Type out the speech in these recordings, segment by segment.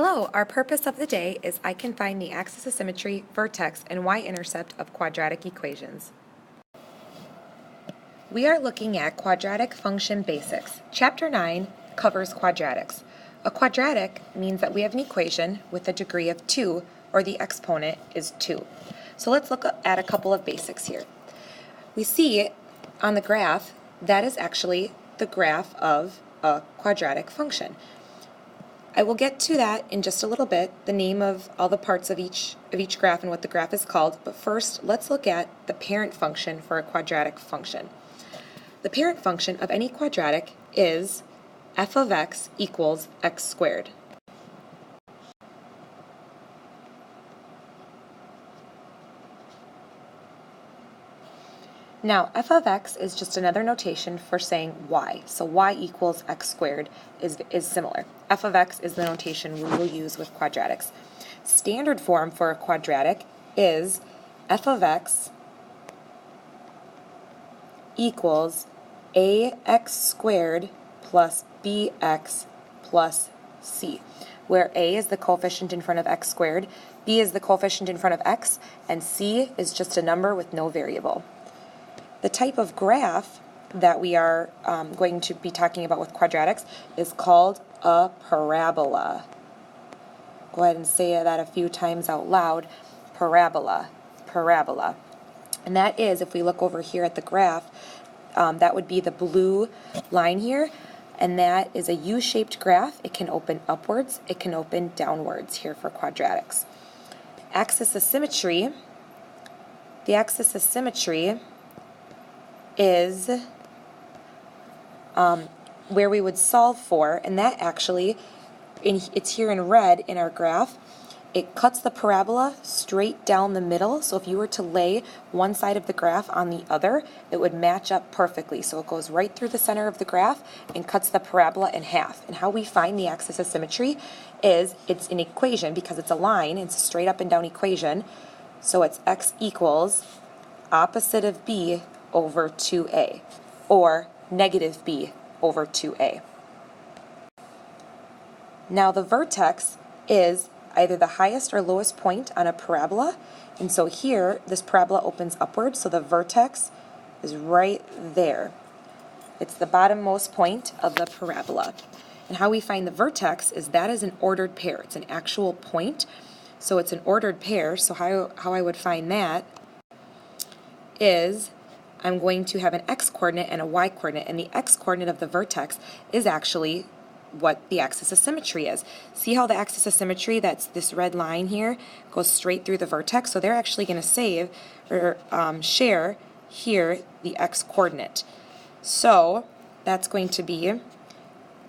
Hello, our purpose of the day is I can find the axis of symmetry, vertex, and y-intercept of quadratic equations. We are looking at quadratic function basics. Chapter 9 covers quadratics. A quadratic means that we have an equation with a degree of 2, or the exponent is 2. So let's look at a couple of basics here. We see on the graph that is actually the graph of a quadratic function. I will get to that in just a little bit, the name of all the parts of each graph and what the graph is called, but first let's look at the parent function for a quadratic function. The parent function of any quadratic is f of x equals x squared. Now, f of x is just another notation for saying y. So y equals x squared is similar. F of x is the notation we will use with quadratics. Standard form for a quadratic is f of x equals ax squared plus bx plus c, where a is the coefficient in front of x squared, b is the coefficient in front of x, and c is just a number with no variable. The type of graph that we are going to be talking about with quadratics is called a parabola. Go ahead and say that a few times out loud. Parabola, parabola. And that is, if we look over here at the graph, that would be the blue line here, and that is a U-shaped graph. It can open upwards, it can open downwards here for quadratics. Axis of symmetry, the axis of symmetry is where we would solve for, and that actually, it's here in red in our graph. It cuts the parabola straight down the middle, so if you were to lay one side of the graph on the other, it would match up perfectly. So it goes right through the center of the graph and cuts the parabola in half. And how we find the axis of symmetry is it's an equation, because it's a line, it's a straight up and down equation. So it's x equals opposite of b over 2a, or negative b over 2a. Now the vertex is either the highest or lowest point on a parabola, and so here this parabola opens upwards, so the vertex is right there. It's the bottommost point of the parabola. And how we find the vertex is that is an ordered pair. It's an actual point, so it's an ordered pair. So how I would find that is I'm going to have an x-coordinate and a y-coordinate, and the x-coordinate of the vertex is actually what the axis of symmetry is. See how the axis of symmetry, that's this red line here, goes straight through the vertex? So they're actually going to share here the x-coordinate. So that's going to be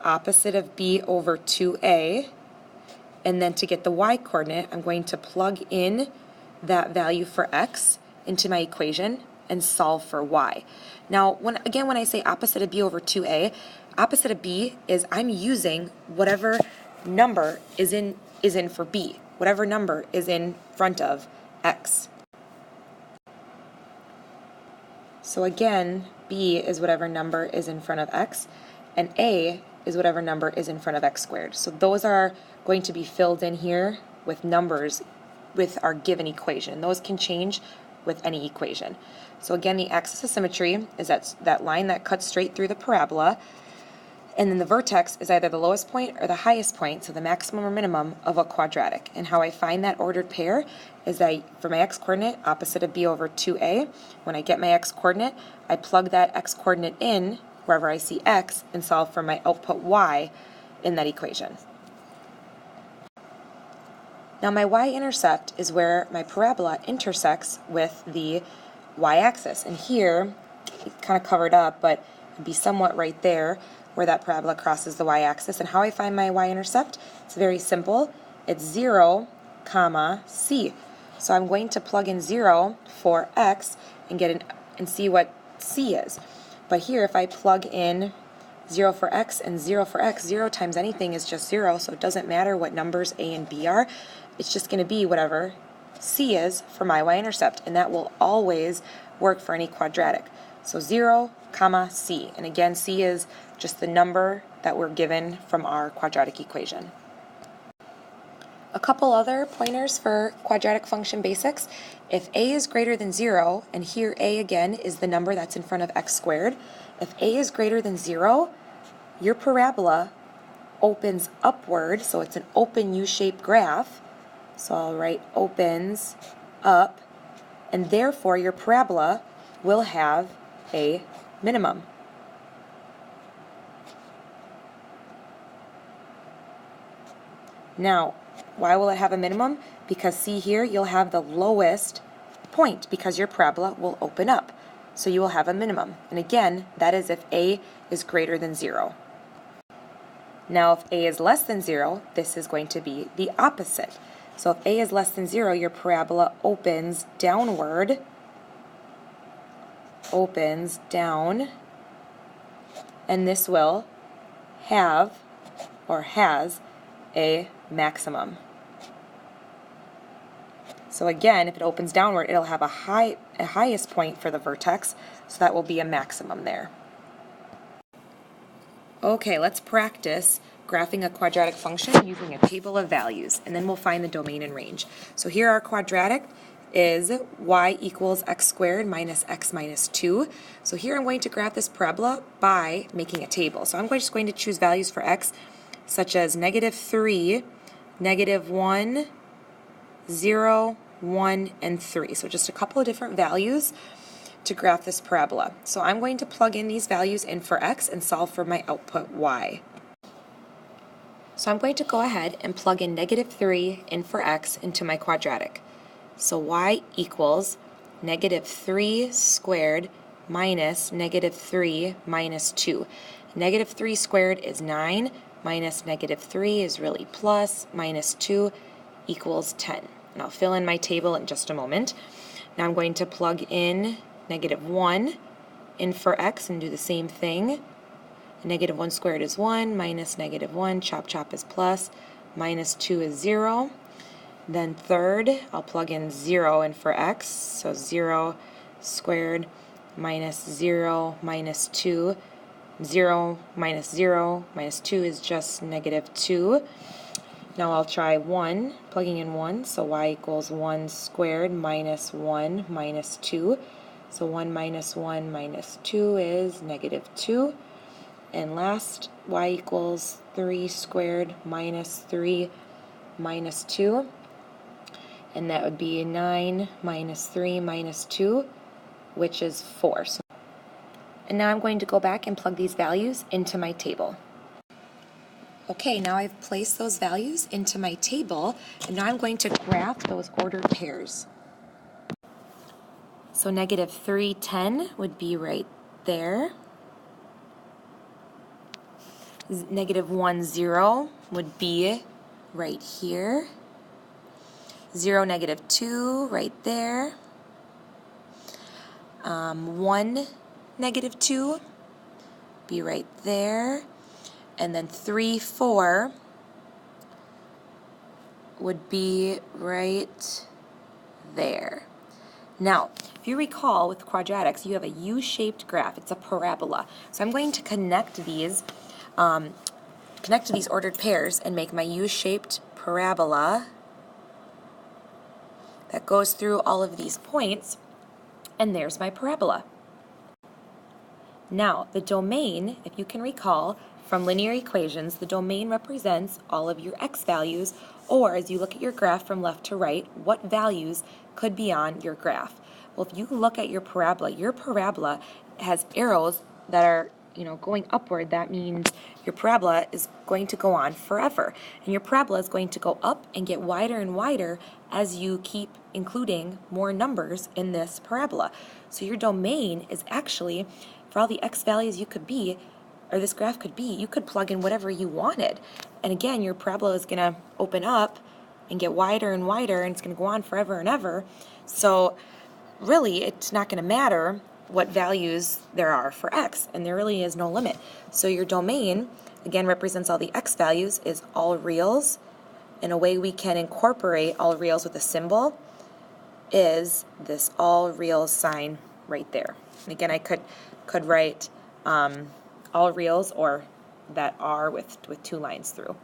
opposite of b over 2a, and then to get the y-coordinate, I'm going to plug in that value for x into my equation and solve for y. Now, when I say opposite of b over 2a, opposite of b is I'm using whatever number is in for b, whatever number is in front of x. So again, b is whatever number is in front of x, and a is whatever number is in front of x squared. So those are going to be filled in here with numbers with our given equation. Those can change with any equation. So again, the axis of symmetry is that line that cuts straight through the parabola, and then the vertex is either the lowest point or the highest point, so the maximum or minimum of a quadratic. And how I find that ordered pair is that for my x-coordinate, opposite of b over 2a, when I get my x-coordinate, I plug that x-coordinate in wherever I see x and solve for my output y in that equation. Now my y-intercept is where my parabola intersects with the y-axis. And here, it's kind of covered up, but it'd be somewhat right there where that parabola crosses the y-axis. And how I find my y-intercept, it's very simple. It's 0, comma, c. So I'm going to plug in 0 for x and see what c is. But here, if I plug in 0 for x and 0 for x, 0 times anything is just 0, so it doesn't matter what numbers a and b are. It's just going to be whatever c is for my y-intercept, and that will always work for any quadratic. So 0, comma, c. And again, c is just the number that we're given from our quadratic equation. A couple other pointers for quadratic function basics. If a is greater than 0, and here a again is the number that's in front of x squared, if a is greater than 0, your parabola opens upward, so it's an open U-shaped graph. So I'll write opens up, and therefore your parabola will have a minimum. Now, why will it have a minimum? Because see here, you'll have the lowest point because your parabola will open up. So you will have a minimum. And again, that is if a is greater than 0. Now, if a is less than 0, this is going to be the opposite. So if a is less than 0, your parabola opens downward, opens down, and this will have or has a maximum. So again, if it opens downward, it'll have a highest point for the vertex, so that will be a maximum there. Okay, let's practice graphing a quadratic function using a table of values, and then we'll find the domain and range. So here our quadratic is y equals x squared minus x minus 2. So here I'm going to graph this parabola by making a table. So I'm just going to choose values for x such as -3, -1, 0, 1, and 3. So just a couple of different values to graph this parabola. So I'm going to plug in these values in for x and solve for my output y. So I'm going to go ahead and plug in -3 in for x into my quadratic. So y equals -3 squared minus -3 minus 2. -3 squared is 9, minus -3 is really plus, minus 2 equals 10. And I'll fill in my table in just a moment. Now I'm going to plug in -1 in for x and do the same thing. -1 squared is 1, minus -1, chop chop is plus, minus 2 is 0. Then third, I'll plug in 0 in for x, so 0 squared minus 0 minus 2. 0 minus 0 minus 2 is just -2. Now I'll try 1, plugging in 1, so y equals 1 squared minus 1 minus 2. So 1 minus 1 minus 2 is -2. And last, y equals 3 squared minus 3 minus 2. And that would be 9 minus 3 minus 2, which is 4. And now I'm going to go back and plug these values into my table. Okay, now I've placed those values into my table, and now I'm going to graph those ordered pairs. So -3, 10 would be right there. -1, 0 would be right here. 0, -2 right there. 1, -2 be right there. And then 3, 4 would be right there. Now, if you recall with quadratics, you have a U-shaped graph. It's a parabola. So I'm going to connect these ordered pairs and make my U-shaped parabola that goes through all of these points, and there's my parabola. Now, the domain, if you can recall from linear equations, the domain represents all of your x values, or as you look at your graph from left to right, what values could be on your graph. Well, if you look at your parabola has arrows that are going upward. That means your parabola is going to go on forever. And your parabola is going to go up and get wider and wider as you keep including more numbers in this parabola. So your domain is actually, for all the x values you could be, or this graph could be, you could plug in whatever you wanted. And again, your parabola is going to open up and get wider and wider, and it's going to go on forever and ever. So really, it's not going to matter what values there are for x, and there really is no limit. So your domain, again, represents all the x values, is all reals, and a way we can incorporate all reals with a symbol is this all reals sign right there. And again, I could write all reals or that R with 2 lines through.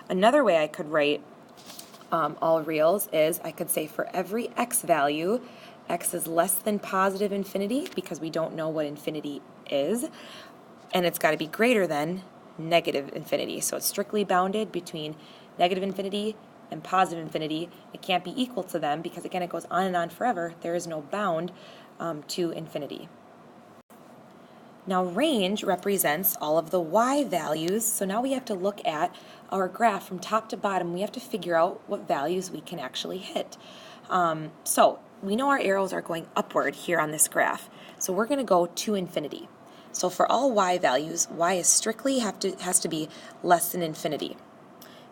Another way I could write all reals is I could say for every x value, x is less than positive infinity because we don't know what infinity is, and it's got to be greater than negative infinity. So it's strictly bounded between negative infinity and positive infinity. It can't be equal to them because, again, it goes on and on forever. There is no bound to infinity. Now range represents all of the y values, so now we have to look at our graph from top to bottom. We have to figure out what values we can actually hit. So we know our arrows are going upward here on this graph, so we're going to go to infinity. So for all y values, y is strictly has to be less than infinity.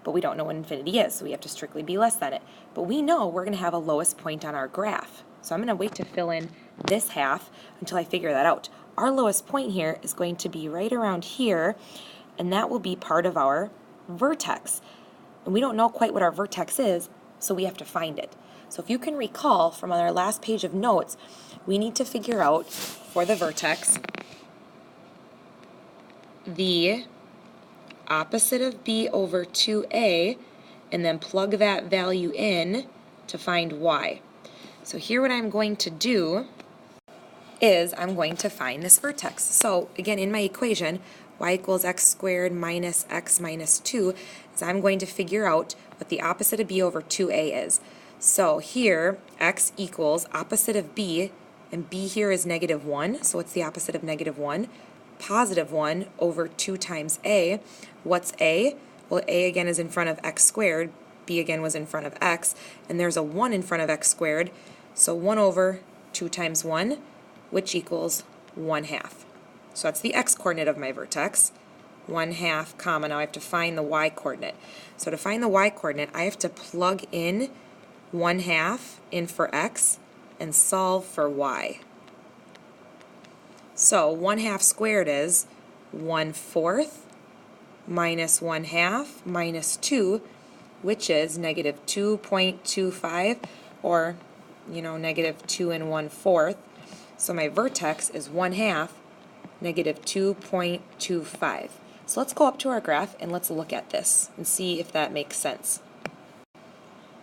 But we don't know what infinity is, so we have to strictly be less than it. But we know we're going to have a lowest point on our graph. So I'm going to wait to fill in this half until I figure that out. Our lowest point here is going to be right around here, and that will be part of our vertex. And we don't know quite what our vertex is, so we have to find it. So if you can recall from our last page of notes, we need to figure out for the vertex the opposite of b over 2a, and then plug that value in to find y. So here what I'm going to do is I'm going to find this vertex. So again, in my equation, y equals x squared minus x minus 2, is I'm going to figure out what the opposite of b over 2a is. So here, x equals opposite of b, and b here is negative 1, so what's the opposite of negative 1? Positive 1 over 2 times a. What's a? Well, a again is in front of x squared, b again was in front of x, and there's a 1 in front of x squared, so 1 over 2 times 1, which equals 1/2. So that's the x-coordinate of my vertex, 1/2, comma, now I have to find the y-coordinate. So to find the y-coordinate, I have to plug in 1/2 in for x and solve for y. So 1/2 squared is 1/4 minus 1/2 minus 2, which is negative 2.25, or, negative 2 1/4. So my vertex is 1/2, negative 2.25. So let's go up to our graph and let's look at this and see if that makes sense.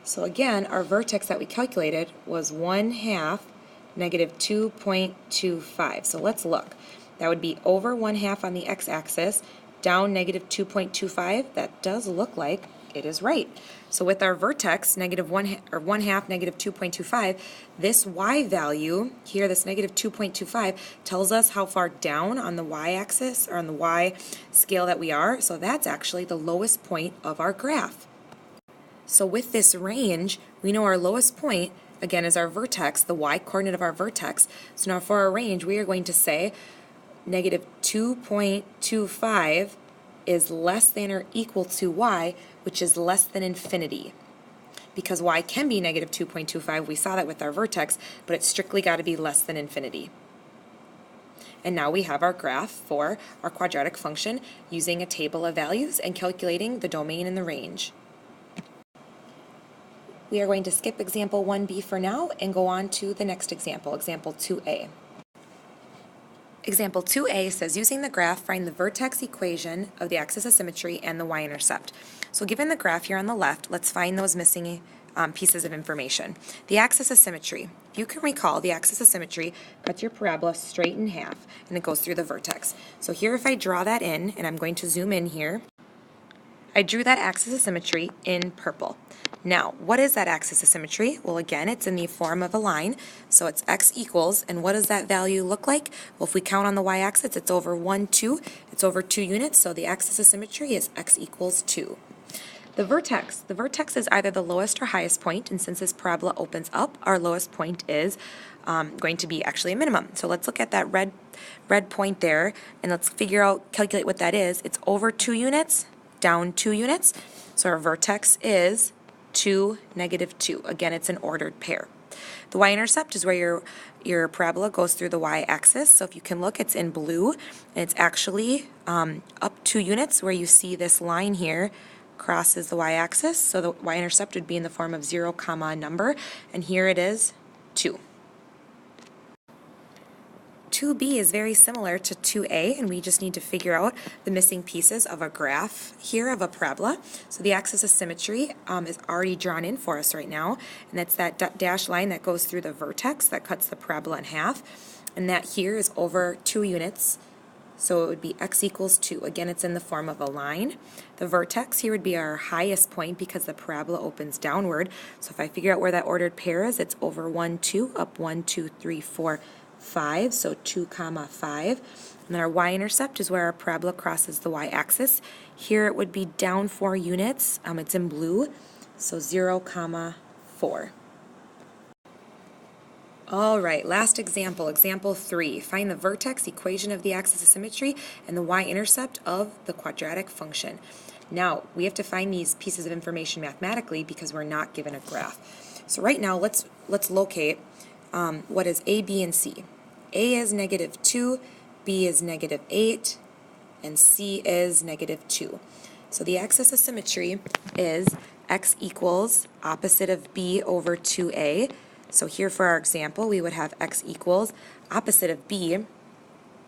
So again, our vertex that we calculated was 1/2, negative 2.25. So let's look. That would be over 1/2 on the x-axis, down negative 2.25. That does look like it is right. So with our vertex, negative 1/2, negative 2.25, this y value here, this negative 2.25, tells us how far down on the y-axis or on the y scale that we are. So that's actually the lowest point of our graph. So with this range, we know our lowest point, again, is our vertex, the y-coordinate of our vertex. So now for our range, we are going to say negative 2.25 is less than or equal to y, which is less than infinity. Because y can be negative 2.25, we saw that with our vertex, but it's strictly got to be less than infinity. And now we have our graph for our quadratic function using a table of values and calculating the domain and the range. We are going to skip example 1b for now and go on to the next example, example 2a. Example 2a says, using the graph, find the vertex equation of the axis of symmetry and the y-intercept. So given the graph here on the left, let's find those missing pieces of information. The axis of symmetry. If you can recall, the axis of symmetry cuts your parabola straight in half, and it goes through the vertex. So here if I draw that in, and I'm going to zoom in here, I drew that axis of symmetry in purple. Now, what is that axis of symmetry? Well, again, it's in the form of a line, so it's x equals, and what does that value look like? Well, if we count on the y-axis, it's over 1, 2. It's over 2 units, so the axis of symmetry is x equals 2. The vertex is either the lowest or highest point, and since this parabola opens up, our lowest point is going to be actually a minimum. So let's look at that red point there, and let's calculate what that is. It's over 2 units, down 2 units, so our vertex is 2, negative 2. Again, it's an ordered pair. The y-intercept is where your parabola goes through the y-axis. So if you can look, it's in blue, and it's actually up 2 units where you see this line here crosses the y-axis. So the y-intercept would be in the form of 0, comma, a number, and here it is 2. 2b is very similar to 2a, and we just need to figure out the missing pieces of a graph here of a parabola. So the axis of symmetry is already drawn in for us right now, and that's that dashed line that goes through the vertex that cuts the parabola in half, and that here is over 2 units. So it would be x equals 2. Again, it's in the form of a line. The vertex here would be our highest point because the parabola opens downward. So if I figure out where that ordered pair is, it's over 1, 2, up 1, 2, 3, 4, 5. So 2, 5. And then our y-intercept is where our parabola crosses the y-axis. Here it would be down 4 units. It's in blue. So 0, 4. All right, last example, example 3. Find the vertex equation of the axis of symmetry and the y-intercept of the quadratic function. Now, we have to find these pieces of information mathematically because we're not given a graph. So right now, let's locate what is a, b, and c. A is -2, b is -8, and c is -2. So the axis of symmetry is x equals opposite of b over 2a. So here for our example, we would have x equals opposite of b,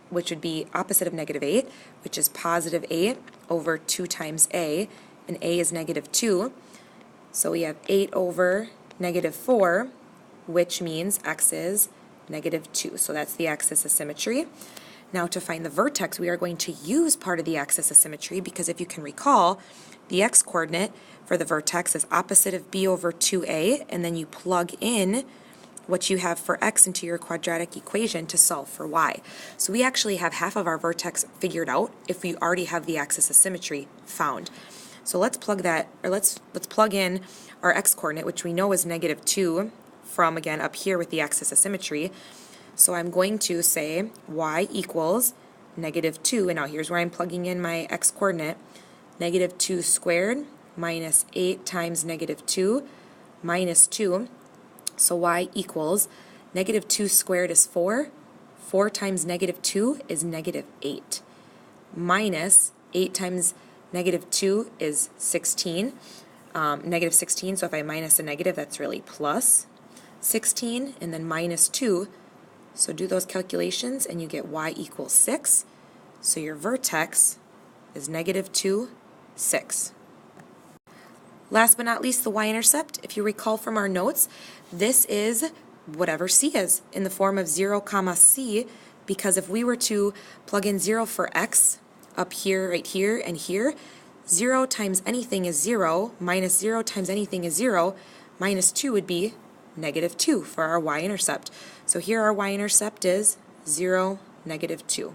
which would be opposite of -8, which is positive 8 over 2 times a, and a is -2. So we have 8 over -4, which means x is -2. So that's the axis of symmetry. Now to find the vertex, we are going to use part of the axis of symmetry because if you can recall, the x-coordinate for the vertex is opposite of b over 2a, and then you plug in what you have for x into your quadratic equation to solve for y. So we actually have half of our vertex figured out if we already have the axis of symmetry found. So let's plug that, or let's plug in our x-coordinate, which we know is -2 from, again, up here with the axis of symmetry. So I'm going to say y equals -2, and now here's where I'm plugging in my x-coordinate, -2 squared minus 8 times -2 minus 2. So y equals -2 squared is 4. 4 times -2 is -8. Minus 8 times -2 is 16. -16, so if I minus a negative, that's really plus 16, and then minus 2. So do those calculations, and you get y equals 6. So your vertex is -2, 6. Last but not least, the y-intercept. If you recall from our notes, this is whatever c is in the form of 0, c, because if we were to plug in 0 for x up here, right here, and here, 0 times anything is 0, minus 0 times anything is 0, minus 2 would be -2 for our y-intercept. So here our y-intercept is 0, -2.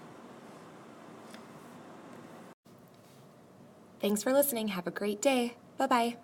Thanks for listening. Have a great day. Bye-bye.